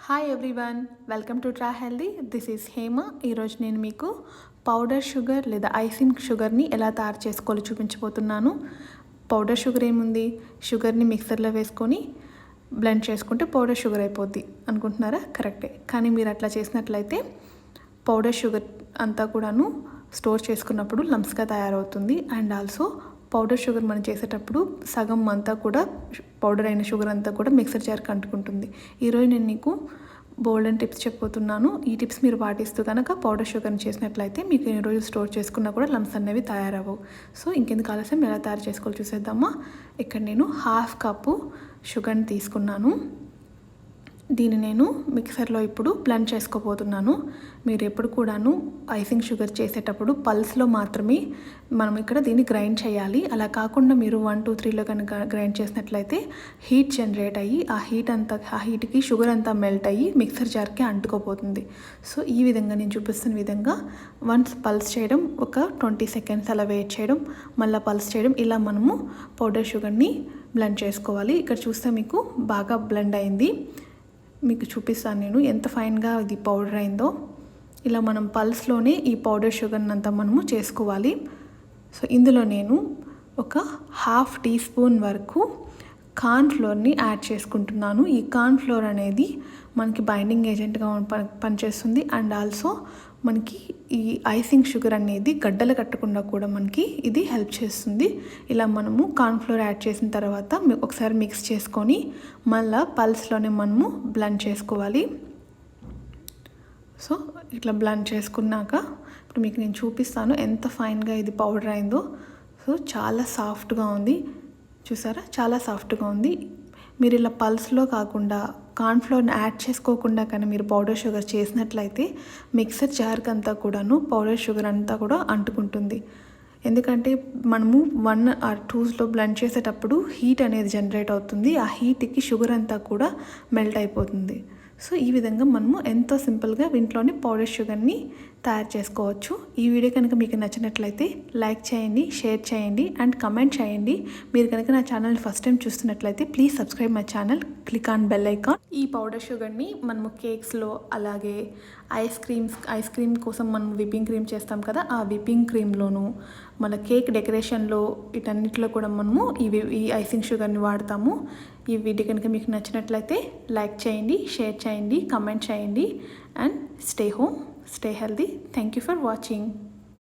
Hi everyone, welcome to ట్రా healthy. This is Hema. ఈరోజు నేను మీకు పౌడర్ షుగర్ లేదా ఐసింగ్ షుగర్ని ఎలా తయారు చేసుకోవాలో చూపించబోతున్నాను. పౌడర్ షుగర్ ఏముంది, షుగర్ని మిక్సర్లో వేసుకొని బ్లెండ్ చేసుకుంటే పౌడర్ షుగర్ అయిపోద్ది అనుకుంటున్నారా? కరెక్టే. కానీ మీరు అట్లా చేసినట్లయితే పౌడర్ షుగర్ అంతా కూడాను స్టోర్ చేసుకున్నప్పుడు లంప్స్గా తయారవుతుంది. అండ్ ఆల్సో పౌడర్ షుగర్ మనం చేసేటప్పుడు సగం అంతా కూడా పౌడర్ అయిన షుగర్ అంతా కూడా మిక్సర్ జార్కి అంటుకుంటుంది. ఈరోజు నేను నీకు బోల్డెన్ టిప్స్ చెప్పబోతున్నాను. ఈ టిప్స్ మీరు పాటిస్తూ కనుక పౌడర్ షుగర్ని చేసినట్లయితే మీకు ఎన్ని రోజులు స్టోర్ చేసుకున్నా కూడా లంప్స్ అనేవి తయారవ్వవు. సో ఇంకెందుకు ఆలస్యం, ఎలా తయారు చేసుకోవాలి చూసేద్దామా. ఇక్కడ నేను 1/2 కప్పు షుగర్ని తీసుకున్నాను. దీన్ని నేను మిక్సర్లో ఇప్పుడు బ్లెండ్ చేసుకోబోతున్నాను. మీరు ఎప్పుడు కూడాను ఐసింగ్ షుగర్ చేసేటప్పుడు పల్స్లో మాత్రమే మనం ఇక్కడ దీన్ని గ్రైండ్ చేయాలి. అలా కాకుండా మీరు 1, 2, 3లో కనుక గ్రైండ్ చేసినట్లయితే హీట్ జనరేట్ అయ్యి ఆ హీట్కి షుగర్ అంతా మెల్ట్ అయ్యి మిక్సర్ జార్కి అంటుకోపోతుంది. సో ఈ విధంగా నేను చూపిస్తున్న విధంగా వన్స్ పల్స్ చేయడం, ఒక 20 సెకండ్స్ అలా వెయిట్ చేయడం, మళ్ళీ పల్స్ చేయడం, ఇలా మనము పౌడర్ షుగర్ని బ్లెండ్ చేసుకోవాలి. ఇక్కడ చూస్తే మీకు బాగా బ్లెండ్ అయింది. మీకు చూపిస్తాను నేను ఎంత ఫైన్గా ఇది పౌడర్ అయిందో. ఇలా మనం పల్స్లోనే ఈ పౌడర్ షుగర్ని అంతా మనము చేసుకోవాలి. సో ఇందులో నేను ఒక 1/2 టీ స్పూన్ వరకు కార్న్ ఫ్లోర్ని యాడ్ చేసుకుంటున్నాను. ఈ కార్న్ ఫ్లోర్ అనేది మనకి బైండింగ్ ఏజెంట్గా పనిచేస్తుంది. అండ్ ఆల్సో మనకి ఈ ఐసింగ్ షుగర్ అనేది గడ్డలు కట్టకుండా కూడా మనకి ఇది హెల్ప్ చేస్తుంది. ఇలా మనము కార్న్ ఫ్లోర్ యాడ్ చేసిన తర్వాత ఒకసారి మిక్స్ చేసుకొని మళ్ళీ పల్స్లోనే మనము బ్లెండ్ చేసుకోవాలి. సో ఇట్లా బ్లెండ్ చేసుకున్నాక ఇప్పుడు మీకు నేను చూపిస్తాను ఎంత ఫైన్గా ఇది పౌడర్ అయిందో. సో చాలా సాఫ్ట్గా ఉంది, చూసారా, చాలా సాఫ్ట్గా ఉంది. మీరు ఇలా పల్స్లో కాకుండా కార్న్ఫ్లోర్ని యాడ్ చేసుకోకుండా కానీ మీరు పౌడర్ షుగర్ చేసినట్లయితే మిక్సర్ జార్కి అంతా కూడాను పౌడర్ షుగర్ అంతా కూడా అంటుకుంటుంది. ఎందుకంటే మనము 1 or 2లో బ్లెండ్ చేసేటప్పుడు హీట్ అనేది జనరేట్ అవుతుంది. ఆ హీట్కి షుగర్ అంతా కూడా మెల్ట్ అయిపోతుంది. సో ఈ విధంగా మనము ఎంతో సింపుల్గా ఇంట్లోనే పౌడర్ షుగర్ని తయారు చేసుకోవచ్చు. ఈ వీడియో కనుక మీకు నచ్చినట్లయితే లైక్ చేయండి, షేర్ చేయండి అండ్ కమెంట్ చేయండి. మీరు కనుక నా ఛానల్ ఫస్ట్ టైం చూస్తున్నట్లయితే please subscribe my channel, click on bell icon. ఈ పౌడర్ షుగర్ని మనము కేక్స్లో, అలాగే ఐస్ క్రీమ్ కోసం మనం విప్పింగ్ క్రీమ్ చేస్తాం కదా, ఆ విప్పింగ్ క్రీమ్లోను, మన కేక్ డెకరేషన్లో, వీటన్నిటిలో కూడా మనము ఈ ఐసింగ్ షుగర్ని వాడతాము. ఈ వీడియో కనుక మీకు నచ్చినట్లయితే లైక్ చేయండి, షేర్ చేయండి, కమెంట్ చేయండి and stay home, stay healthy. Thank you for watching.